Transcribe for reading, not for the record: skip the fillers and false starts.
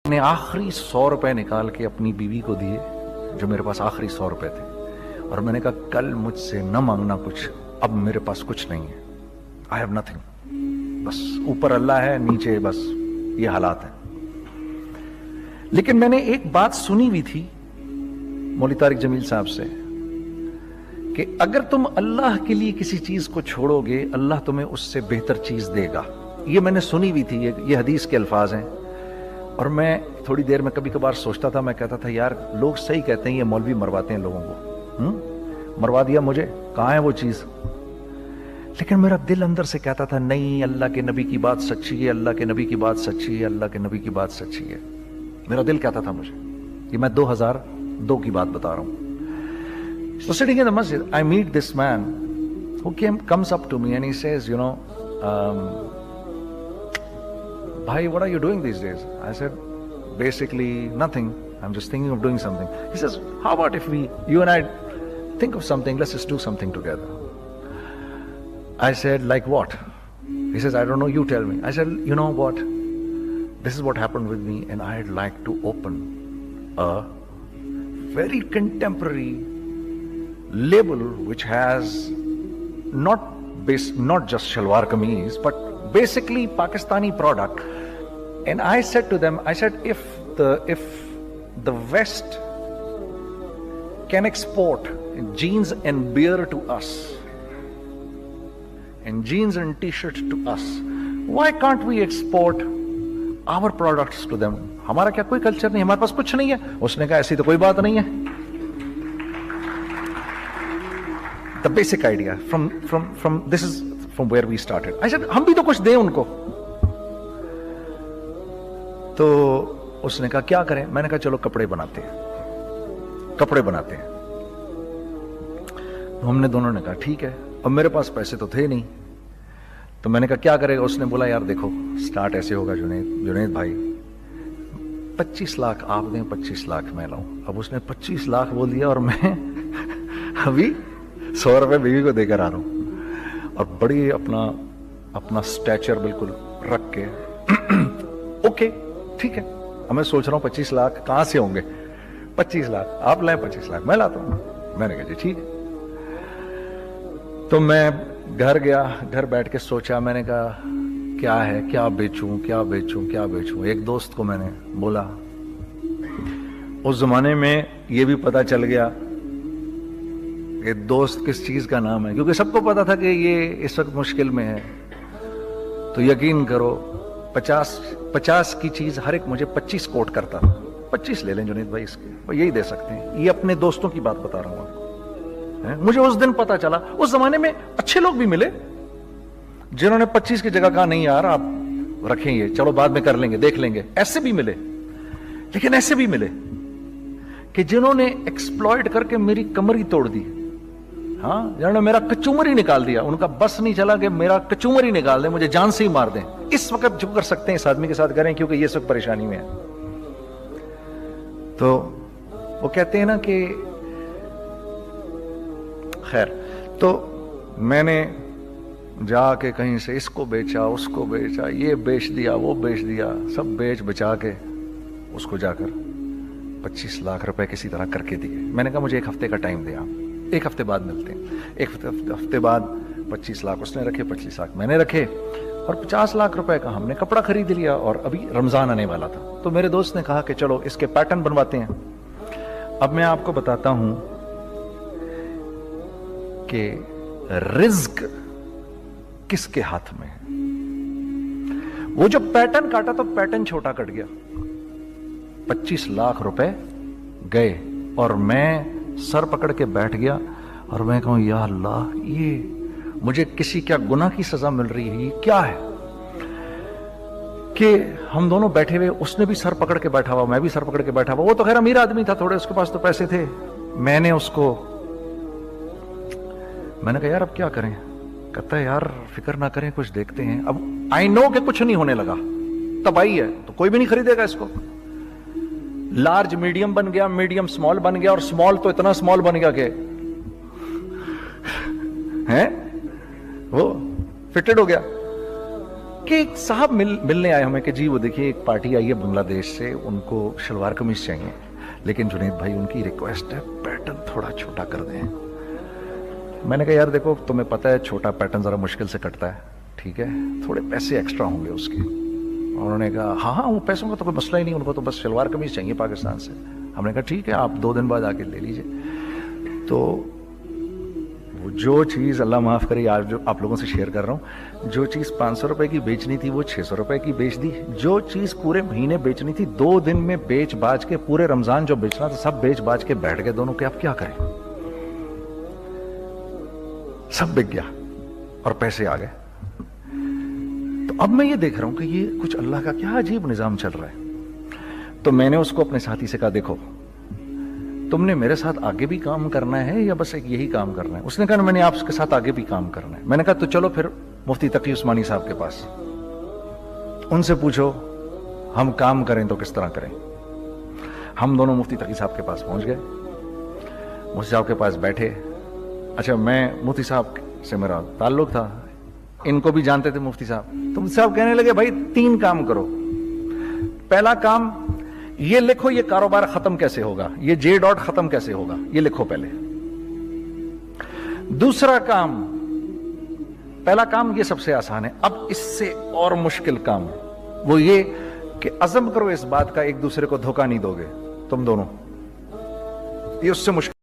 نے آخری 100 روپے نکال کے اپنی بیوی کو دیے, جو میرے پاس آخری 100 روپے تھے, اور میں نے کہا کل مجھ سے نہ مانگنا کچھ, اب میرے پاس کچھ نہیں ہے, آئی ہیو نتھنگ, بس اوپر اللہ ہے, نیچے بس یہ حالات ہیں. لیکن میں نے ایک بات سنی ہوئی تھی مولوی طارق جمیل صاحب سے کہ اگر تم اللہ کے لیے کسی چیز کو چھوڑو گے, اللہ تمہیں اس سے بہتر چیز دے گا. یہ میں نے سنی ہوئی تھی, یہ حدیث کے الفاظ ہیں. اور میں تھوڑی دیر میں کبھی کبھار سوچتا تھا, میں کہتا تھا یار لوگ صحیح کہتے ہیں, یہ مولوی مرواتے ہیں لوگوں کو, مروا دیا مجھے, کہاں ہے وہ چیز. لیکن میرا دل اندر سے کہتا تھا نہیں, اللہ کے نبی کی بات سچی ہے, اللہ کے نبی کی بات سچی ہے, اللہ کے نبی کی بات سچی ہے. میرا دل کہتا تھا مجھے. یہ میں 2002 کی بات بتا رہا ہوں. So sitting in the masjid, I meet this man who comes up to me and he says, Bhai, what are you doing these days? I said, basically nothing. I'm just thinking of doing something. He says, how about if you and I think of something, let's just do something together. I said, like what? He says, I don't know, you tell me. I said, you know what? This is what happened with me, and I'd like to open a very contemporary label which has not just shalwar kameez, but basically Pakistani product. And I said to them, I said, if the West can export jeans and beer to us, and jeans and t-shirts to us, why can't we export our products to them? ہمارا کیا کوئی culture نہیں, ہمارے پاس کچھ نہیں ہے. اس نے کہا ایسی تو کوئی بات نہیں ہے. The basic idea this is from where we started. I said, ہم بھی تو کچھ دیں ان کو. تو اس نے کہا کیا کریں. میں نے کہا چلو کپڑے بناتے ہیں. ہم نے دونوں نے کہا ٹھیک ہے. اب میرے پاس پیسے تو تھے نہیں, تو میں نے کہا کیا کرے گا. اس نے بولا یار دیکھو سٹارٹ ایسے ہوگا جنید بھائی, 25 لاکھ آپ دیں, 25 لاکھ میں لاؤں. اب اس نے 25 لاکھ بول دیا, اور میں ابھی 100 روپے بیوی کو دے کر آ رہا ہوں, اور بڑی اپنا سٹیچر بالکل رکھ کے اوکے ٹھیک ہے. اب میں سوچ رہا ہوں 25 لاکھ کہاں سے ہوں گے. 25 لاکھ آپ لائیں, 25 لاکھ میں لاتا ہوں. میں نے کہا جی ٹھیک ہے. تو میں گھر گیا, گھر بیٹھ کے سوچا. میں نے کہا کیا ہے, کیا بیچوں. ایک دوست کو میں نے بولا. اس زمانے میں یہ بھی پتا چل گیا کہ دوست کس چیز کا نام ہے, کیونکہ سب کو پتا تھا کہ یہ اس وقت مشکل میں ہے. تو یقین کرو 50 کی چیز ہر ایک مجھے 25 کوٹ کرتا تھا. 25 لے لیں جنید بھائی, اس کے یہی دے سکتے ہیں. یہ اپنے دوستوں کی بات بتا رہا ہوں. مجھے اس دن پتا چلا. اس زمانے میں اچھے لوگ بھی ملے جنہوں نے 25 کی جگہ کہا نہیں یار آپ رکھیں, یہ چلو بعد میں کر لیں گے, دیکھ لیں گے. ایسے بھی ملے, لیکن ایسے بھی ملے کہ جنہوں نے ایکسپلائٹ کر کے میری کمر ہی توڑ دی. ہاں, جنہوں نے میرا کچومر ہی نکال دیا. ان کا بس نہیں چلا کہ میرا کچومر ہی نکال دیں, مجھے جان سے ہی مار دیں. اس وقت جو کر سکتے ہیں اس آدمی کے ساتھ کریں, کیونکہ یہ سب پریشانی میں ہے. تو وہ کہتے ہیں نا کہ خیر. تو میں نے جا کے کہیں سے اس کو بیچا, اس کو بیچا, یہ بیچ دیا, وہ بیچ دیا, سب بیچ بچا کے اس کو جا کر 25 لاکھ روپے کسی طرح کر کے دیے. میں نے کہا مجھے 1 ہفتے کا ٹائم دیا, 1 ہفتے بعد ملتے ہیں. 1 ہفتے بعد 25 لاکھ اس نے رکھے, 25 لاکھ میں نے رکھے, اور 50 لاکھ روپے کا ہم نے کپڑا خرید لیا. اور ابھی رمضان آنے والا تھا, تو میرے دوست نے کہا کہ چلو اس کے پیٹرن بنواتے ہیں. اب میں آپ کو بتاتا ہوں کہ رزق کس کے ہاتھ میں ہے. وہ جو پیٹرن کاٹا تو پیٹرن چھوٹا کٹ گیا, 25 لاکھ روپے گئے, اور میں سر پکڑ کے بیٹھ گیا. اور میں کہوں یا اللہ, یہ مجھے کسی کیا گناہ کی سزا مل رہی ہے, یہ کیا ہے کہ ہم دونوں بیٹھے ہوئے, اس نے بھی سر پکڑ کے بیٹھا ہوا, میں بھی سر پکڑ کے بیٹھا ہوا. وہ تو خیر امیر آدمی تھا تھوڑے, اس کے پاس تو پیسے تھے. میں نے اس کو میں نے کہا یار اب کیا کریں. کہتا ہے یار فکر نہ کریں, کچھ دیکھتے ہیں. اب آئی نو کہ کچھ نہیں ہونے لگا, تباہی ہے, تو کوئی بھی نہیں خریدے گا اس کو. لارج میڈیم بن گیا, میڈیم سمال بن گیا, اور سمال تو اتنا سمال بن گیا کہ وہ فٹڈ ہو گیا. کہ ایک صاحب ملنے آئے ہمیں کہ جی وہ دیکھیے ایک پارٹی آئی ہے بنگلہ دیش سے, ان کو شلوار قمیص چاہیے, لیکن جنید بھائی ان کی ریکویسٹ ہے پیٹرن تھوڑا چھوٹا کر دیں. میں نے کہا یار دیکھو تمہیں پتہ ہے چھوٹا پیٹرن ذرا مشکل سے کٹتا ہے, ٹھیک ہے, تھوڑے پیسے ایکسٹرا ہوں گے اس کے. انہوں نے کہا ہاں وہ پیسوں کا تو کوئی مسئلہ ہی نہیں, ان کو تو بس شلوار قمیص چاہیے پاکستان سے. ہم نے کہا ٹھیک ہے آپ 2 دن بعد آ کے لے لیجئے. تو وہ جو چیز اللہ معاف کرے آج جو آپ لوگوں سے شیئر کر رہا ہوں, جو چیز 500 روپے کی بیچنی تھی وہ 600 روپے کی بیچ دی. جو چیز پورے مہینے بیچنی تھی 2 دن میں بیچ باج کے, پورے رمضان جو بیچنا تھا سب بیچ باج کے بیٹھ گئے دونوں, کہ اب کیا کریں, سب بک گیا اور پیسے آ گئے. تو اب میں یہ دیکھ رہا ہوں کہ یہ کچھ اللہ کا کیا عجیب نظام چل رہا ہے. تو میں نے اس کو اپنے ساتھی سے کہا دیکھو تم نے میرے ساتھ آگے بھی کام کرنا ہے یا بس ایک یہی کام کرنا ہے؟ اس نے کہا میں نے آپ کے ساتھ آگے بھی کام کرنا ہے. میں نے کہا تو چلو پھر مفتی تقی عثمانی صاحب کے پاس, ان سے پوچھو ہم کام کریں تو کس طرح کریں. ہم دونوں مفتی تقی صاحب کے پاس پہنچ گئے, مفتی صاحب کے پاس بیٹھے. اچھا میں مفتی صاحب سے میرا تعلق تھا, ان کو بھی جانتے تھے مفتی صاحب. تو مفتی صاحب کہنے لگے بھائی 3 کام کرو. پہلا کام یہ لکھو یہ کاروبار ختم کیسے ہوگا, یہ جے ڈاٹ ختم کیسے ہوگا, یہ لکھو پہلے. دوسرا کام, پہلا کام یہ سب سے آسان ہے, اب اس سے اور مشکل کام وہ یہ کہ عزم کرو اس بات کا ایک دوسرے کو دھوکہ نہیں دو گے تم دونوں, یہ اس سے مشکل